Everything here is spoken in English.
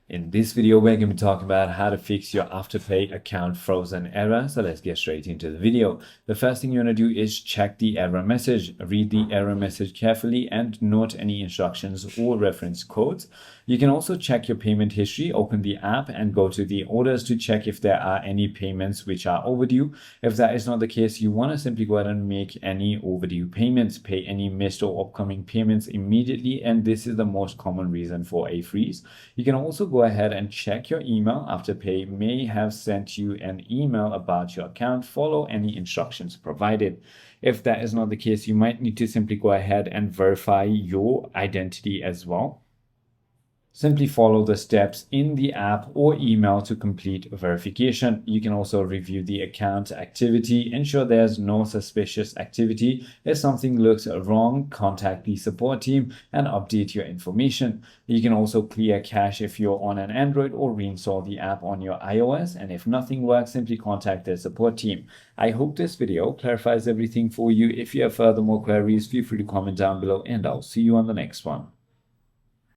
In this video, we're going to be talking about how to fix your Afterpay account frozen error. So let's get straight into the video. The first thing you want to do is check the error message. Read the error message carefully and note any instructions or reference codes. You can also check your payment history. Open the app and go to the orders to check if there are any payments which are overdue. If that is not the case, you want to simply go ahead and make any overdue payments, pay any missed or upcoming payments immediately. And this is the most common reason for a freeze. You can also go ahead and check your email. Afterpay may have sent you an email about your account. Follow any instructions provided. If that is not the case, you might need to simply go ahead and verify your identity as well. Simply follow the steps in the app or email to complete verification. You can also review the account activity, ensure there's no suspicious activity. If something looks wrong, contact the support team and update your information. You can also clear cache if you're on an Android or reinstall the app on your iOS. And if nothing works, simply contact the support team. I hope this video clarifies everything for you. If you have further more queries, feel free to comment down below and I'll see you on the next one.